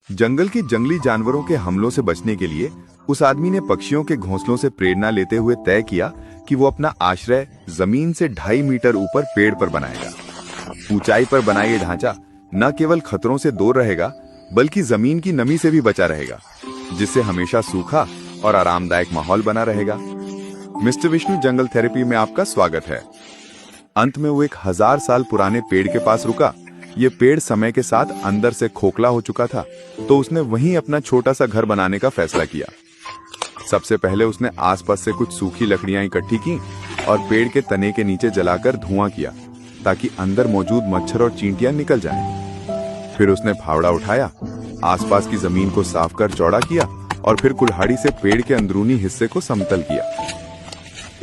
जंगल की जंगली जानवरों के हमलों से बचने के लिए उस आदमी ने पक्षियों के घोंसलों से प्रेरणा लेते हुए तय किया कि वो अपना आश्रय जमीन से 2.5 मीटर ऊपर पेड़ पर बनाएगा। ऊंचाई पर बना ये ढांचा न केवल खतरों से दूर रहेगा बल्कि जमीन की नमी से भी बचा रहेगा, जिससे हमेशा सूखा और आरामदायक माहौल बना रहेगा। मिस्टर विष्णु जंगल थेरेपी में आपका स्वागत है। अंत में वो एक 1000 साल पुराने पेड़ के पास रुका। ये पेड़ समय के साथ अंदर से खोखला हो चुका था, तो उसने वहीं अपना छोटा सा घर बनाने का फैसला किया। सबसे पहले उसने आसपास से कुछ सूखी लकड़ियां इकट्ठी की और पेड़ के तने के नीचे जलाकर धुआं किया, ताकि अंदर मौजूद मच्छर और चींटियां निकल जाएं। फिर उसने फावड़ा उठाया, आसपास की जमीन को साफ कर चौड़ा किया और फिर कुल्हाड़ी से पेड़ के अंदरूनी हिस्से को समतल किया।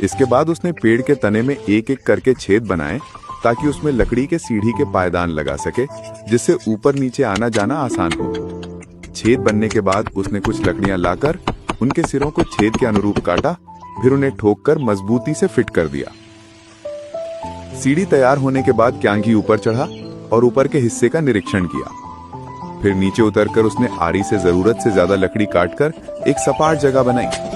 इसके बाद उसने पेड़ के तने में एक एक करके छेद बनाए, ताकि उसमें लकड़ी के सीढ़ी के पायदान लगा सके, जिससे ऊपर नीचे आना जाना आसान हो। छेद बनने के बाद उसने कुछ लकड़ियां लाकर उनके सिरों को छेद के अनुरूप काटा, फिर उन्हें ठोक कर मजबूती से फिट कर दिया। सीढ़ी तैयार होने के बाद क्यांगी ऊपर चढ़ा और ऊपर के हिस्से का निरीक्षण किया। फिर नीचे उतरकर उसने आरी से जरूरत से ज्यादा लकड़ी काटकर एक सपाट जगह बनाई।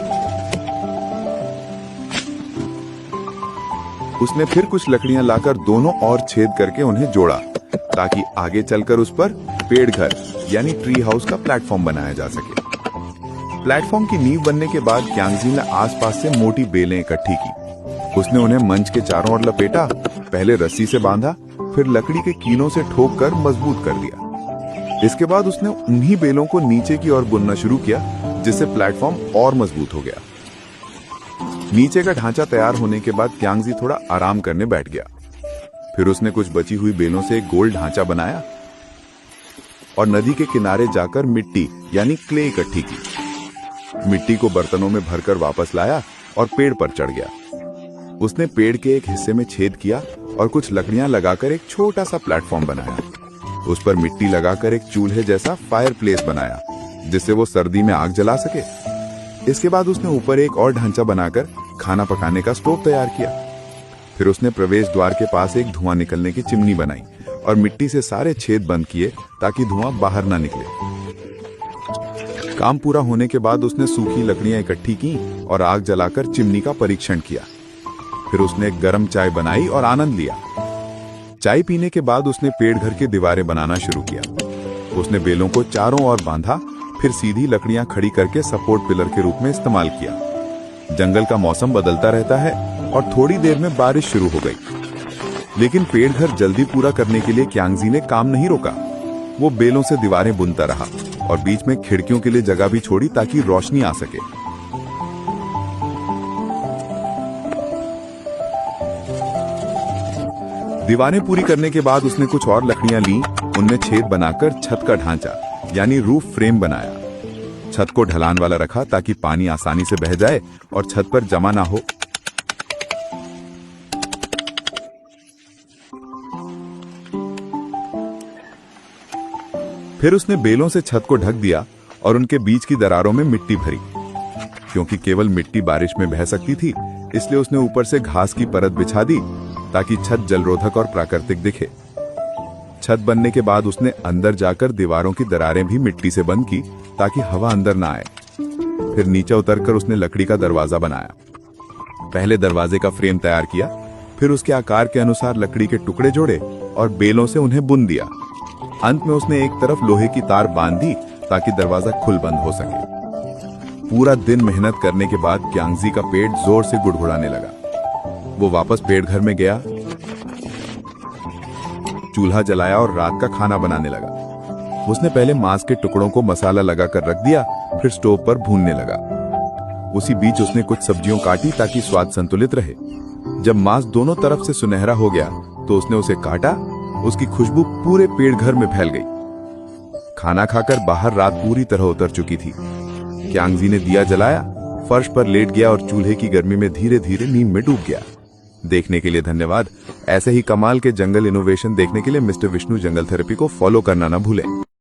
उसने फिर कुछ लकड़ियां लाकर दोनों और छेद करके उन्हें जोड़ा, ताकि आगे चलकर उस पर पेड़ घर यानी ट्री हाउस का प्लेटफॉर्म बनाया जा सके। प्लेटफॉर्म की नींव बनने के बाद क्यांगजी ने आसपास से मोटी बेलें इकट्ठी की। उसने उन्हें मंच के चारों ओर लपेटा, पहले रस्सी से बांधा, फिर लकड़ी के कीलों से ठोक कर मजबूत कर दिया। इसके बाद उसने उन्हीं बेलों को नीचे की ओर बुनना शुरू किया, जिससे प्लेटफॉर्म और मजबूत हो गया। नीचे का ढांचा तैयार होने के बाद क्यांगजी थोड़ा आराम करने बैठ गया। फिर उसने कुछ बची हुई बेलों से एक गोल ढांचा बनाया और नदी के किनारे जाकर मिट्टी यानी क्ले इकट्ठी की। मिट्टी को बर्तनों में भरकर वापस लाया और पेड़ पर चढ़ गया। उसने पेड़ के एक हिस्से में छेद किया और कुछ लकड़ियां लगाकर एक छोटा सा प्लेटफॉर्म बनाया। उस पर मिट्टी लगाकर एक चूल्हे जैसा फायर प्लेस बनाया, जिससे वो सर्दी में आग जला सके। इसके बाद उसने ऊपर एक और ढांचा बनाकर खाना पकाने का स्टोव तैयार किया। फिर उसने प्रवेश द्वार के पास एक धुआं निकलने की चिमनी बनाई और मिट्टी से सारे छेद बंद किए, ताकि धुआं बाहर ना निकले। काम पूरा होने के बाद उसने सूखी लकड़ियां इकट्ठी की और आग जलाकर चिमनी का परीक्षण किया। फिर उसने एक गर्म चाय बनाई और आनंद लिया। चाय पीने के बाद उसने पेड़ घर की दीवारें बनाना शुरू किया। उसने बेलों को चारों ओर बांधा, फिर सीधी लकड़ियां खड़ी करके सपोर्ट पिलर के रूप में इस्तेमाल किया। जंगल का मौसम बदलता रहता है और थोड़ी देर में बारिश शुरू हो गई, लेकिन पेड़ घर जल्दी पूरा करने के लिए क्यांगजी ने काम नहीं रोका। वो बेलों से दीवारें बुनता रहा और बीच में खिड़कियों के लिए जगह भी छोड़ी, ताकि रोशनी आ सके। दीवारें पूरी करने के बाद उसने कुछ और लकड़ियां ली, उनमें छेद बनाकर छत का ढांचा यानी रूफ फ्रेम बनाया। छत को ढलान वाला रखा, ताकि पानी आसानी से बह जाए और छत पर जमा ना हो। फिर उसने बेलों से छत को ढक दिया और उनके बीच की दरारों में मिट्टी भरी। क्योंकि केवल मिट्टी बारिश में बह सकती थी, इसलिए उसने ऊपर से घास की परत बिछा दी, ताकि छत जलरोधक और प्राकृतिक दिखे। छत बनने के बाद उसने अंदर जाकर दीवारों की दरारें भी मिट्टी से बंद की, ताकि हवा अंदर ना आए। फिर नीचे उतरकर उसने लकड़ी का दरवाजा बनाया। पहले दरवाजे का फ्रेम तैयार किया, फिर उसके आकार के अनुसार लकड़ी के टुकड़े जोड़े और बेलों से उन्हें बुन दिया। अंत में उसने एक तरफ लोहे की तार बांधी, ताकि दरवाजा खुल बंद हो सके। पूरा दिन मेहनत करने के बाद क्यांगजी का पेट जोर से गुड़गुड़ाने लगा। वो वापस पेड़ घर में गया, चूल्हा जलाया और रात का खाना बनाने लगा। उसने पहले मांस के टुकड़ों को मसाला लगाकर रख दिया, फिर स्टोव पर भूनने लगा। उसी बीच उसने कुछ सब्जियों काटी, ताकि स्वाद संतुलित रहे। जब मांस दोनों तरफ से सुनहरा हो गया, तो उसने उसे काटा। उसकी खुशबू पूरे पेड़ घर में फैल गई। खाना खाकर बाहर रात पूरी तरह उतर चुकी थी। क्यांगजी ने दिया जलाया, फर्श पर लेट गया और चूल्हे की गर्मी में धीरे धीरे नींद में डूब गया। देखने के लिए धन्यवाद। ऐसे ही कमाल के जंगल इनोवेशन देखने के लिए मिस्टर विष्णु जंगल थेरेपी को फॉलो करना ना भूलें।